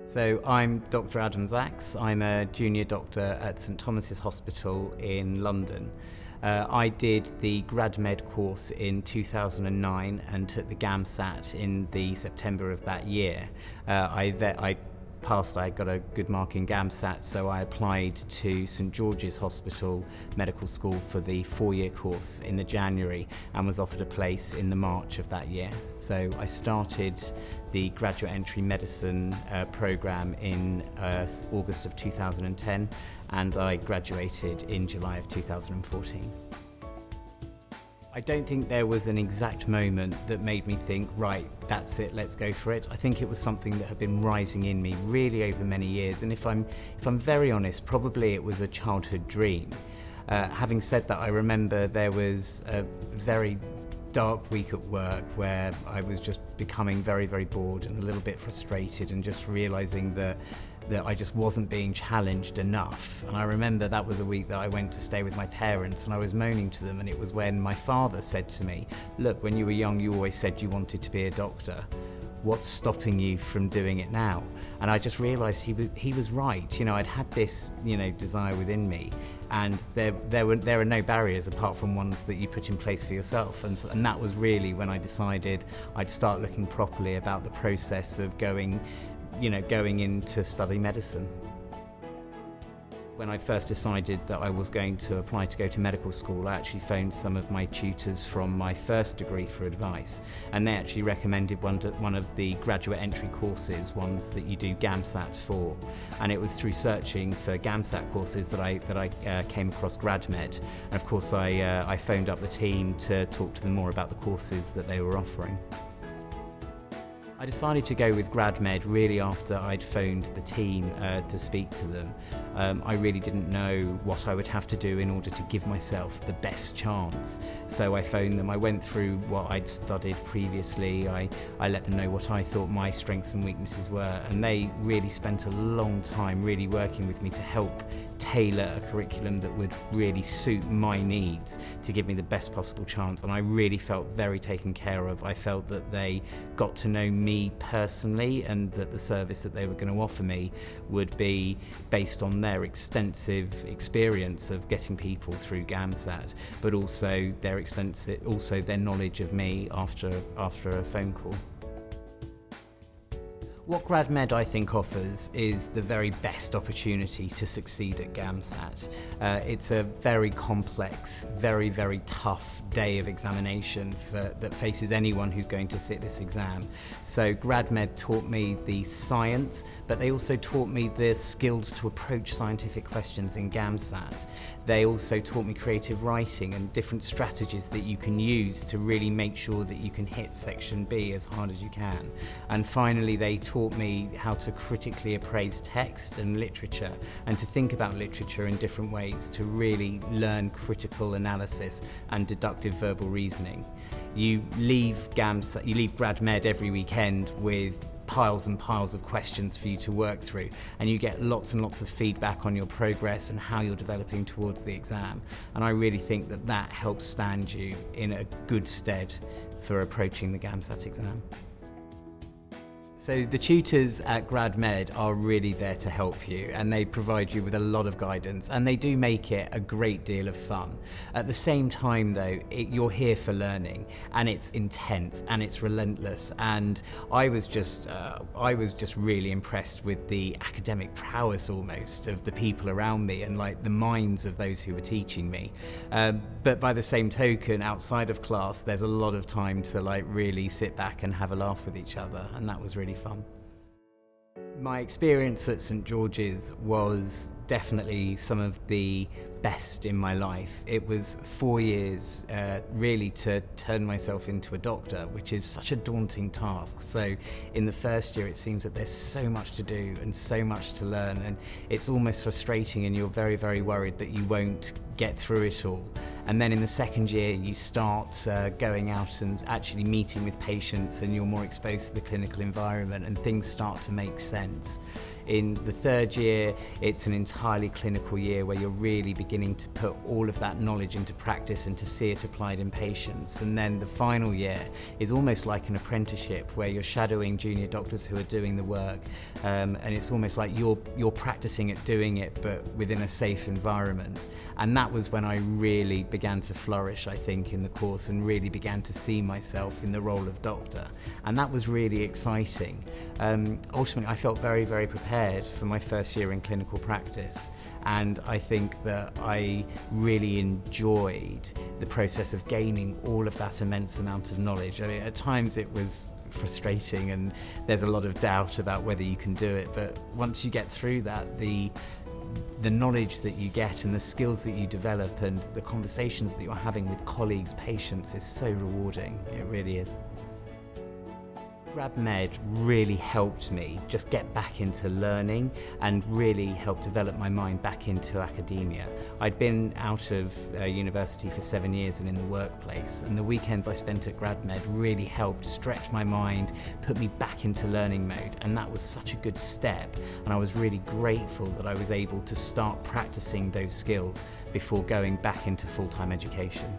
So I'm Dr Adam Zacks. I'm a junior doctor at St Thomas's Hospital in London. I did the Gradmed course in 2009 and took the GAMSAT in the September of that year. I passed, I got a good mark in GAMSAT, so I applied to St George's Hospital Medical School for the 4-year course in the January and was offered a place in the March of that year. So I started the graduate entry medicine programme in August of 2010 and I graduated in July of 2014. I don't think there was an exact moment that made me think, right, that's it, let's go for it. I think it was something that had been rising in me really over many years, and if I'm very honest, probably it was a childhood dream. Having said that, I remember there was a very dark week at work where I was just becoming very, very bored and a little bit frustrated and just realising that I just wasn't being challenged enough. And I remember that was a week that I went to stay with my parents and I was moaning to them, and it was when my father said to me, look, when you were young you always said you wanted to be a doctor. What's stopping you from doing it now? And I just realised he was right. You know, I'd had this, desire within me, and there are no barriers apart from ones that you put in place for yourself. And that was really when I decided I'd start looking properly about the process of going in to study medicine. When I first decided that I was going to apply to go to medical school, I actually phoned some of my tutors from my first degree for advice, and they actually recommended one of the graduate entry courses, ones that you do GAMSAT for. And it was through searching for GAMSAT courses that I came across Gradmed. And of course I phoned up the team to talk to them more about the courses that they were offering. I decided to go with Gradmed really after I'd phoned the team to speak to them. I really didn't know what I would have to do in order to give myself the best chance. So I phoned them, I went through what I'd studied previously, I let them know what I thought my strengths and weaknesses were, and they really spent a long time really working with me to help tailor a curriculum that would really suit my needs to give me the best possible chance. And I really felt very taken care of. I felt that they got to know me personally, and that the service that they were going to offer me would be based on their extensive experience of getting people through GAMSAT, but also their knowledge of me after a phone call. What Gradmed I think offers is the very best opportunity to succeed at GAMSAT. It's a very complex, very, very tough day of examination that faces anyone who's going to sit this exam. So Gradmed taught me the science, but they also taught me the skills to approach scientific questions in GAMSAT. They also taught me creative writing and different strategies that you can use to really make sure that you can hit Section B as hard as you can. And finally, they taught me how to critically appraise text and literature, and to think about literature in different ways, to really learn critical analysis and deductive verbal reasoning. You leave Gradmed every weekend with piles and piles of questions for you to work through, and you get lots and lots of feedback on your progress and how you're developing towards the exam. And I really think that helps stand you in a good stead for approaching the GAMSAT exam. So the tutors at Gradmed are really there to help you, and they provide you with a lot of guidance, and they do make it a great deal of fun. At the same time though, you're here for learning, and it's intense and it's relentless, and I was just really impressed with the academic prowess almost of the people around me, and like the minds of those who were teaching me. But by the same token, outside of class there's a lot of time to like really sit back and have a laugh with each other, and that was really fun. My experience at St George's was definitely some of the best in my life. It was 4 years really to turn myself into a doctor, which is such a daunting task. So in the first year it seems that there's so much to do and so much to learn, and it's almost frustrating, and you're very, very worried that you won't get through it all. And then in the second year you start going out and actually meeting with patients, and you're more exposed to the clinical environment, and things start to make sense. In the third year, it's an entirely clinical year where you're really beginning to put all of that knowledge into practice and to see it applied in patients. And then the final year is almost like an apprenticeship where you're shadowing junior doctors who are doing the work, and it's almost like you're practicing at doing it, but within a safe environment. And that was when I really began to flourish, I think, in the course, and really began to see myself in the role of doctor. And that was really exciting. Ultimately, I felt very, very prepared for my first year in clinical practice. And I think that I really enjoyed the process of gaining all of that immense amount of knowledge. I mean, at times it was frustrating and there's a lot of doubt about whether you can do it, but once you get through that, the knowledge that you get and the skills that you develop and the conversations that you're having with colleagues, patients, is so rewarding. It really is. Gradmed really helped me just get back into learning and really helped develop my mind back into academia. I'd been out of university for 7 years and in the workplace, and the weekends I spent at Gradmed really helped stretch my mind, put me back into learning mode, and that was such a good step, and I was really grateful that I was able to start practicing those skills before going back into full-time education.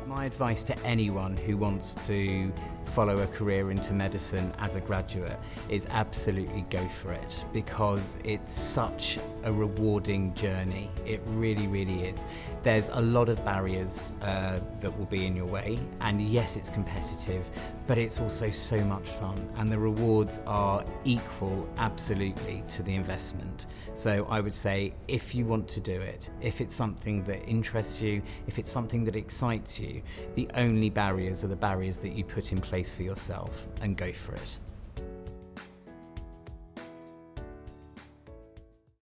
My advice to anyone who wants to follow a career into medicine as a graduate is absolutely go for it, because it's such a rewarding journey. It really, really is. There's a lot of barriers that will be in your way, and yes, it's competitive, but it's also so much fun, and the rewards are equal, absolutely, to the investment. So I would say, if you want to do it, if it's something that interests you, if it's something that excites you, the only barriers are the barriers that you put in place for yourself, and go for it.